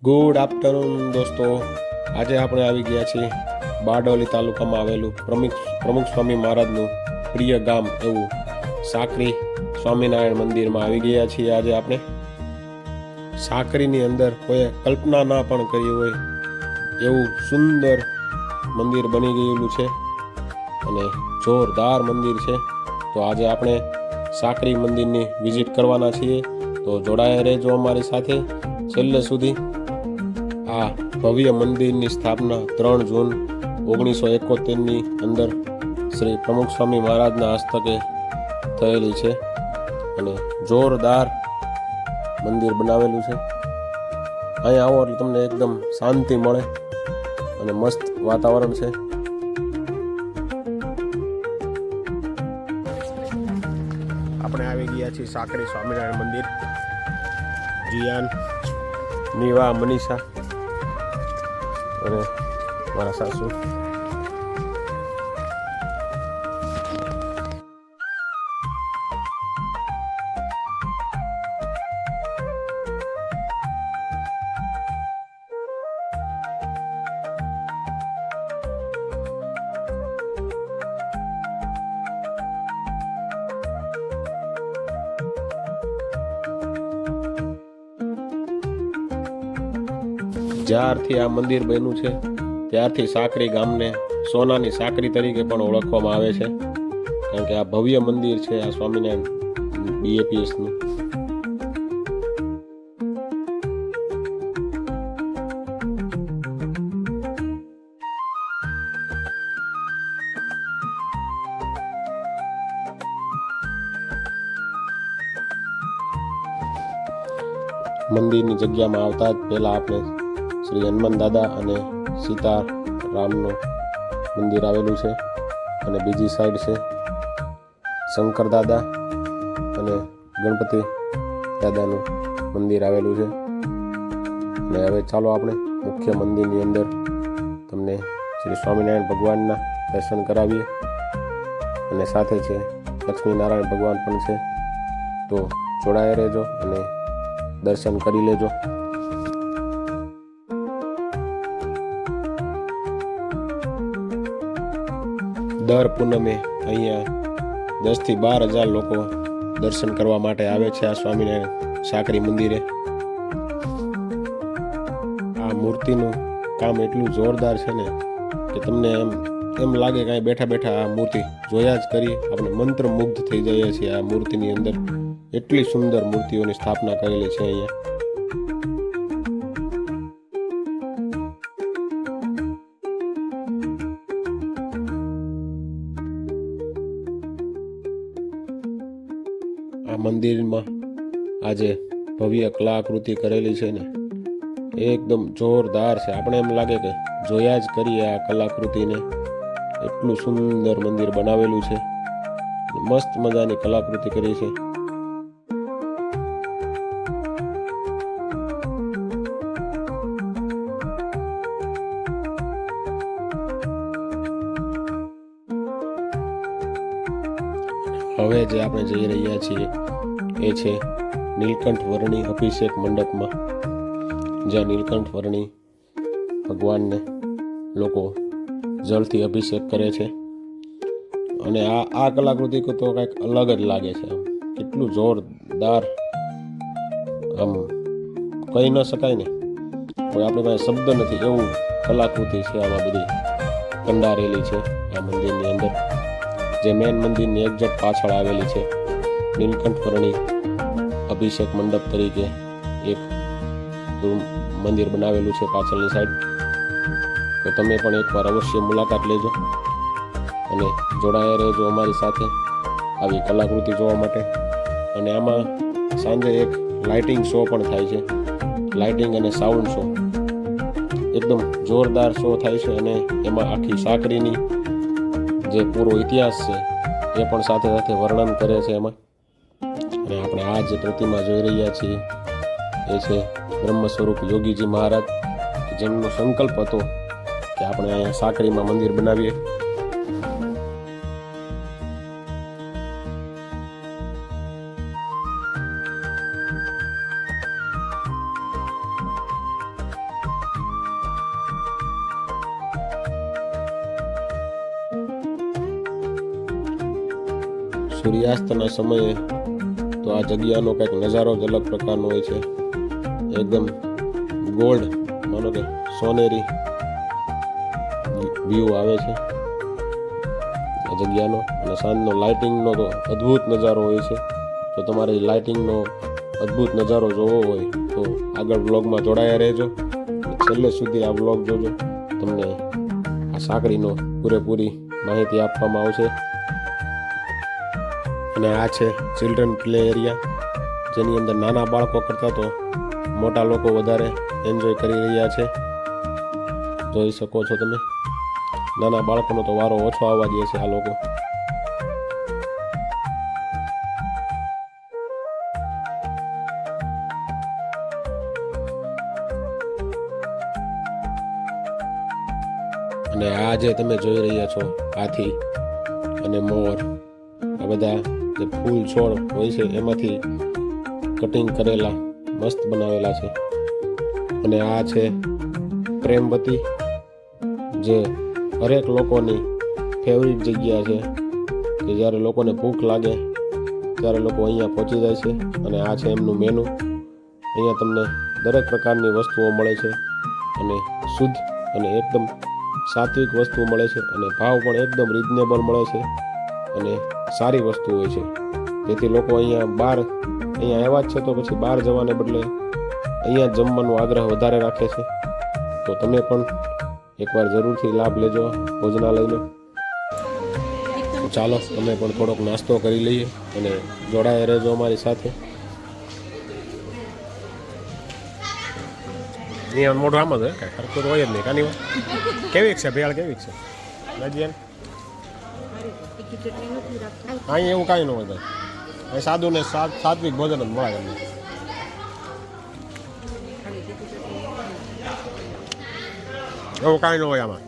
Good afternoon દોસ્તો, આજે આપણે આવી ગયા છીએ બારડોલી તાલુકામાં આવેલું પ્રમુખ સ્વામી મહારાજનું પ્રિય ગામ એવું સાકરી સ્વામિનારાયણ મંદિરમાં આવી ગયા છીએ. આજે આપણે સાકરીની અંદર કોઈ કલ્પના ના પણ કરી હોય એવું સુંદર મંદિર બની ગયેલું છે અને જોરદાર મંદિર છે. તો આજે આપણે સાકરી મંદિરની વિઝિટ કરવાના છીએ, તો જોડાયા રહેજો અમારી સાથે છેલ્લે સુધી. આ ભવ્ય મંદિરની સ્થાપના 3 જૂન 1971ની અંદર શ્રી પ્રમુખ સ્વામી મહારાજના હસ્તકે થયેલી છે અને જોરદાર મંદિર બનાવેલું છે. અહીંયા આવો એટલે તમને એકદમ શાંતિ મળે અને મસ્ત વાતાવરણ છે. આપણે આવી ગયા છીએ સાકરી સ્વામિનારાયણ મંદિર. જીયાન, નીવા, મનીષા અને મારા સાસુ. જ્યારથી આ મંદિર બન્યું છે ત્યારથી સાકરી ગામને સોનાની સાકરી તરીકે પણ ઓળખવામાં આવે છે, કારણ કે આ ભવ્ય મંદિર છે આ સ્વામિનારાયણ BAPSનું. મંદિરની જગ્યામાં આવતા જ પહેલા આપણે શ્રી હનુમાન દાદા અને સીતારામનું મંદિર આવેલું છે અને બીજી સાઈડ છે શંકર દાદા અને ગણપતિ દાદાનું મંદિર આવેલું છે. અને હવે ચાલો આપણે મુખ્ય મંદિરની અંદર તમને શ્રી સ્વામિનારાયણ ભગવાનના દર્શન કરાવીએ અને સાથે છે લક્ષ્મીનારાયણ ભગવાન પણ છે. તો જોડાયા રહેજો અને દર્શન કરી લેજો. દર પૂનમે અહીંયા 10 થી 12,000 લોકો દર્શન કરવા માટે આવે છે આ સ્વામિનારાયણ સાકરી મંદિરે. આ મૂર્તિનું કામ એટલું જોરદાર છે ને કે તમને એમ લાગે કે અહીં બેઠા બેઠા આ મૂર્તિ જોયા જ કરી આપણે મંત્રમુગ્ધ થઈ જઈએ છીએ. આ મૂર્તિની અંદર એટલી સુંદર મૂર્તિઓની સ્થાપના કરેલી છે અહીંયા. આ મંદિરમાં આજે ભવ્ય કલાકૃતિ કરેલી છે ને એકદમ જોરદાર છે. આપણે એમ લાગે કે જોયા જ કરીએ આ કલાકૃતિને. એટલું સુંદર મંદિર બનાવેલું છે, મસ્ત મજાની કલાકૃતિ કરી છે. હવે જે આપણે જઈ રહ્યા છીએ એ છે નીલકંઠ વર્ણી અભિષેક મંડપમાં, જ્યાં નીલકંઠ વર્ણી ભગવાનને લોકો જળથી અભિષેક કરે છે. અને આ કલાકૃતિ તો કંઈક અલગ જ લાગે છે. આમ કેટલું જોરદાર, આમ કહી ન શકાય ને, કોઈ આપણે પાસે શબ્દ નથી એવું કલાકૃતિ છે આમાં બધી કંડારેલી છે આ મંદિરની અંદર, જે મેન મંદિરની એક્ઝેક્ટ પાછળ આવેલી છે. નીલકંઠ વર્ણી અભિષેક મંડપ તરીકે એક મંદિર બનાવેલું છે પાછળની સાઈડ. તો તમે પણ એકવાર અવશ્ય મુલાકાત લેજો અને જોડાયા રહેજો અમારી સાથે આવી કલાકૃતિ જોવા માટે. અને આમાં સાંજે એક લાઇટિંગ શો પણ થાય છે, લાઇટિંગ અને સાઉન્ડ શો. એકદમ જોરદાર શો થાય છે અને એમાં આખી સાકરીની જે પૂરો ઇતિહાસ છે એ પણ સાથે સાથે વર્ણન કરે છે એમાં. અને આપણે આ જે પ્રતિમા જોઈ રહ્યા છીએ એ છે બ્રહ્મ સ્વરૂપ યોગીજી મહારાજ, જેમનો સંકલ્પ હતો કે આપણે અહીંયા સાકરીમાં મંદિર બનાવીએ. સૂર્યાસ્તના સમયે તો આ જગ્યાનો કંઈક નજારો જ અલગ પ્રકારનો હોય છે. એકદમ ગોલ્ડ, માનો કે સોનેરી વ્યૂ આવે છે આ જગ્યાનો. અને સાંજનો લાઇટિંગનો તો અદ્ભુત નજારો હોય છે. જો તમારે લાઇટિંગનો અદ્ભુત નજારો જોવો હોય તો આગળ બ્લોગમાં જોડાયા રહેજો. છેલ્લે સુધી આ બ્લોગ જોજો, તમને આ સાંકળીનો પૂરેપૂરી માહિતી આપવામાં આવશે. અને આ છે ચિલ્ડ્રન પ્લે એરિયા, જેની અંદર નાના બાળકો કરતાં તો મોટા લોકો વધારે એન્જોય કરી રહ્યા છે. જોઈ શકો છો તમે, નાના બાળકોનો તો વારો ઓછો આવવા દે છે આ લોકો. અને આ જે તમે જોઈ રહ્યા છો હાથી અને મોર, આ બધા જે ફૂલ છોડ હોય છે એમાંથી કટિંગ કરેલા મસ્ત બનાવેલા છે. અને આ છે પ્રેમવતી, જે હરેક લોકોની ફેવરિટ જગ્યા છે કે જ્યારે લોકોને ભૂખ લાગે ત્યારે લોકો અહીંયા પહોંચી જાય છે. અને આ છે એમનું મેનુ. અહીંયા તમને દરેક પ્રકારની વસ્તુઓ મળે છે અને શુદ્ધ અને એકદમ સાત્વિક વસ્તુઓ મળે છે. અને ભાવ પણ એકદમ રિઝનેબલ મળે છે અને સારી વસ્તુ હોય છે. તેથી લોકો અહીંયા આવ્યા જ છે તો પછી બહાર જવાને બદલે અહીંયા જમવાનો આગ્રહ વધારે રાખે છે. તો તમે પણ એકવાર જરૂરથી લાભ લેજો ભોજનાલયનો. ચાલો તમે પણ થોડોક નાસ્તો કરી લઈએ અને જોડાયા રહેજો અમારી સાથે. અહીંયા મોઢું આમ જ હોય, કાંઈ ખર્ચો તો હોય જ નહીં. કાની કેવી છે ભેળ, કેવી છે નજીન? અહીં એવું કાંઈ ન હોય ભાઈ, અહીં સાદું ને સાત્વિક ભોજન જ મળે તમને. એવું કાંઈ ન હોય આમાં,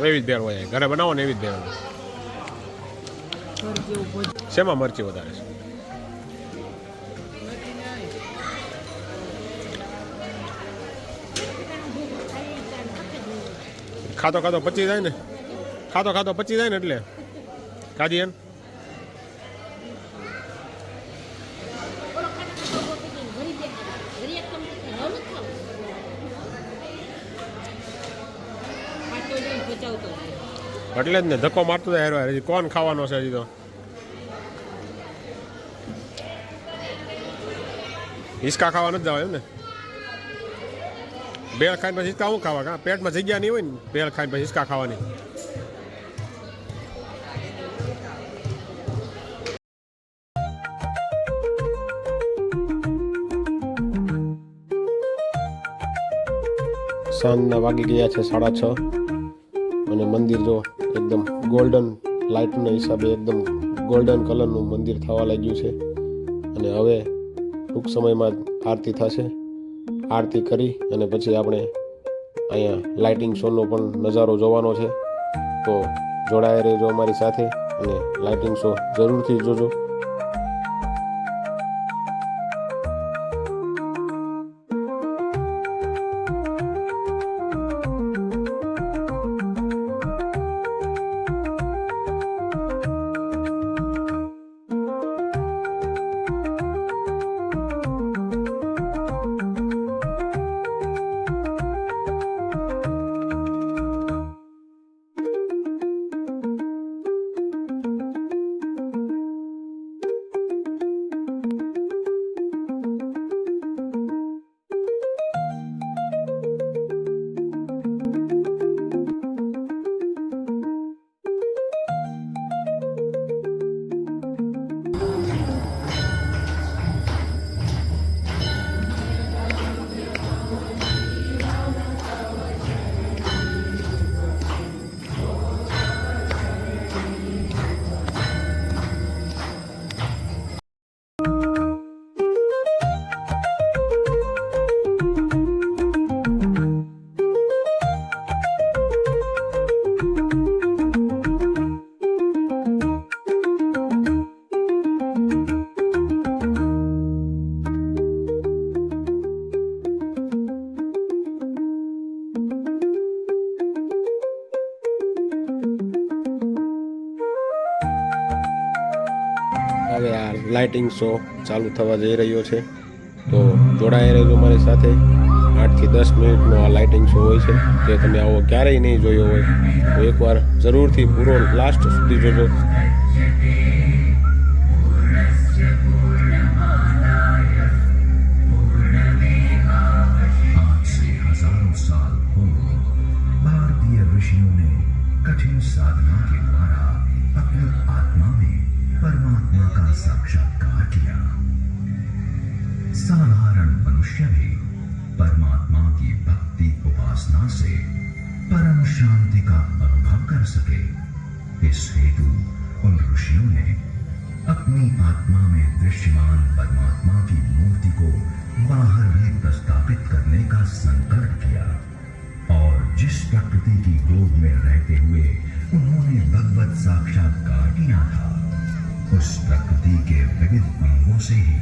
એવી જ ભેળ હોય. ઘરે બનાવો ને એવી જ ભેળ. શેમાં મરચી વધારે છે? ખાતો ખાતો પચી જાય ને, ખાતો પચી જાય ને એટલે કાજી એમ. એટલે જ ને ધક્કો મારતો જાય હેરો. હજી કોણ ખાવાનો છે? હજી તો હિસકા ખાવા નથી જવા એમ ને. ભેળ ખાઈને પછી હિસકા શું ખાવા? કા પેટમાં જગ્યા નહીં હોય ને ભેળ ખાઈને પછી હિસકા ખાવાની. સાંજના વાગી ગયા છે 6:30 અને મંદિર જો એકદમ ગોલ્ડન લાઇટના હિસાબે એકદમ ગોલ્ડન કલરનું મંદિર થવા લાગ્યું છે. અને હવે ટૂંક સમયમાં આરતી થશે. આરતી કરી અને પછી આપણે અહીંયા લાઇટિંગ શોનો પણ નજારો જોવાનો છે. તો જોડાયા રહેજો અમારી સાથે અને લાઇટિંગ શો જરૂરથી જોજો. હવે આ લાઇટિંગ શો ચાલુ થવા જઈ રહ્યો છે, તો જોડાઈ રહેજો મારી સાથે. 8 થી 10 મિનિટનો આ લાઇટિંગ શો હોય છે, જે તમે આવો ક્યારેય નહીં જોયો હોય તો એકવાર જરૂરથી પૂરો લાસ્ટ સુધી જોજો. ऋषियों ने कठिन साधना के द्वारा अपनी आत्मा में परमात्मा का साक्षात्कार किया. साधारण मनुष्य भी परमात्मा की भक्ति उपासना से परम शांति का अनुभव कर सके. इस हेतु उन ऋषियों ने अपनी आत्मा में दृश्यमान परमात्मा की मूर्ति को बाहर भी प्रस्थापित करने का संकल्प किया और जिस प्रकृति की गोद में रहते हुए उन्होंने भगवत साक्षात्कार किया था, उस प्रकृति के विविध अंगों से ही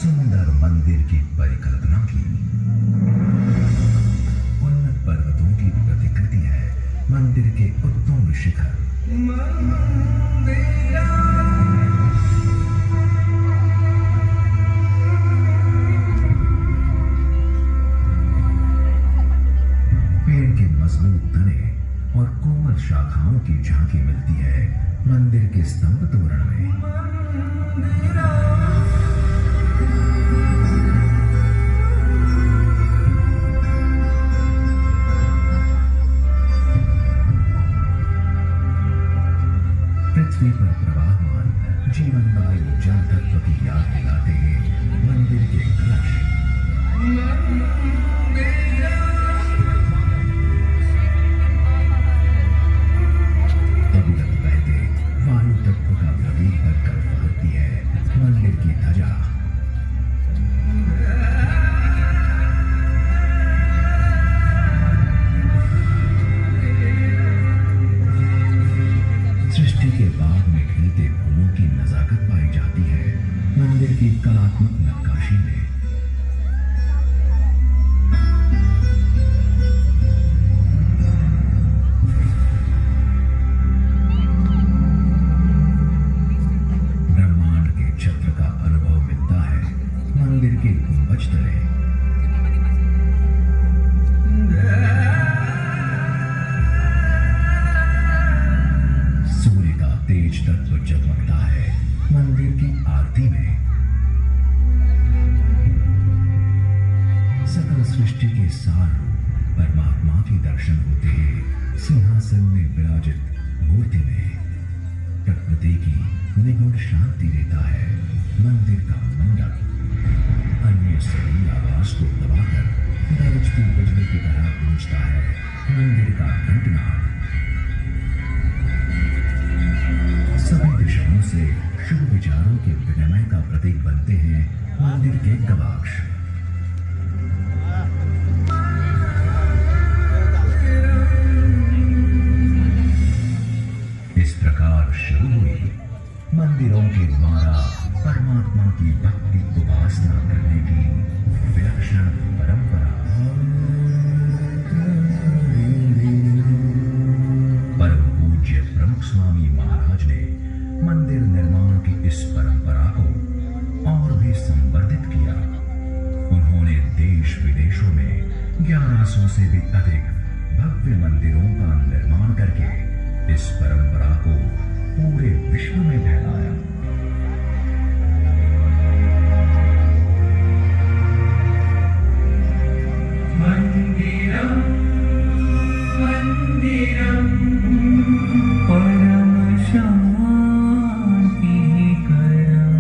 सुंदर मंदिर की परिकल्पना की. उन्नत पर्वतों की प्रतिकृति है मंदिर के उत्तुंग शिखर. पेड़ के मजबूत तने और कोमल शाखाओं की झांकी मिलती है मंदिर के स्तंभ तोरण में. पृथ्वी पर प्रवाहमान जीवनदायी जल तत्व की याद दिलाते हैं मंदिर के कलश. अविरत बहते वायु तत्व का प्रतीक बनकर फहरती है मंदिर की ध्वजा. सृष्टि के बाग में खिलते फूलों की नजाकत पाई जाती है मंदिर की कलात्मक नक्काशी में. ब्रह्मांड के छत्र का अनुभव मिलता है मंदिर के गुंबज तले. सूर्य का तेज तत्व जगमगता है मंदिर की आरती में. सकल सृष्टि के सार रूप परमात्मा के दर्शन होते हैं सिंहासन में विराजित मूर्ति में. प्रकृति की निगुण शांति देता है मंदिर का मंडप. अन्य सभी आवाज को दबाकर गरजती बिजली की तरह गूंजता है मंदिर का घंटनाद. सभी दिशाओं से शुभ विचारों के विनिमय का प्रतीक बनते हैं मंदिर के गवाक्ष. इस प्रकार शुरू हुई मंदिरों के द्वारा परमात्मा की भक्ति उपासना करने की विलक्षण परंपरा. परम पूज्य प्रमुख स्वामी महाराज ने मंदिर निर्माण की इस परंपरा को और भी संवर्धित किया. उन्होंने देश विदेशों में 1100 से भी अधिक भव्य मंदिरों का निर्माण करके इस परंपरा को पूरे विश्व में फैलाया. मंदिरम मंदिरम परम शांति करम.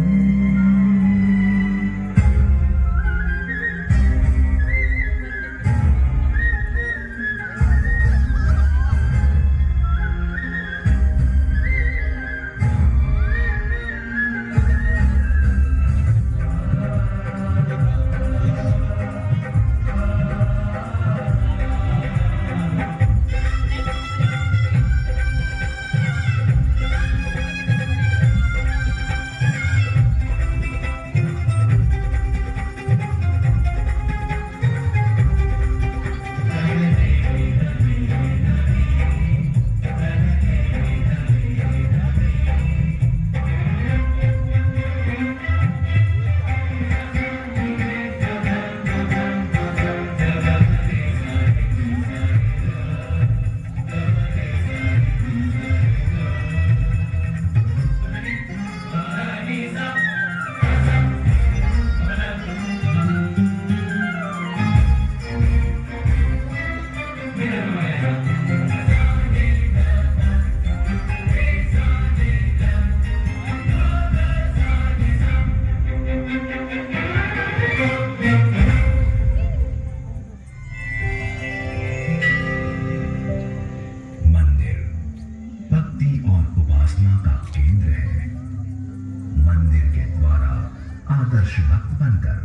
आदर्श भक्त बनकर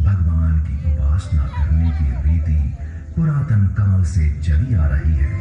भगवान की उपासना करने की रीति पुरातन काल से चली आ रही है।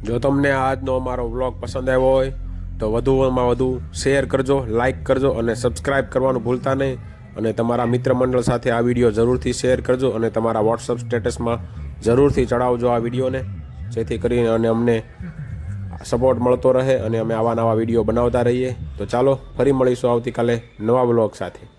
જો તમને આજનો અમારો વ્લોગ પસંદ આવ્યો હોય તો વધુમાં વધુ શેર કરજો, લાઇક કરજો અને સબસ્ક્રાઈબ કરવાનું ભૂલતા નહીં. અને તમારા મિત્ર મંડળ સાથે આ વિડીયો જરૂરથી શેર કરજો અને તમારા વોટ્સઅપ સ્ટેટસમાં જરૂરથી ચડાવજો આ વિડીયોને, જેથી કરીને અને અમને સપોર્ટ મળતો રહે અને અમે આવા નવા વિડીયો બનાવતા રહીએ. તો ચાલો ફરી મળીશું આવતીકાલે નવા વ્લોગ સાથે.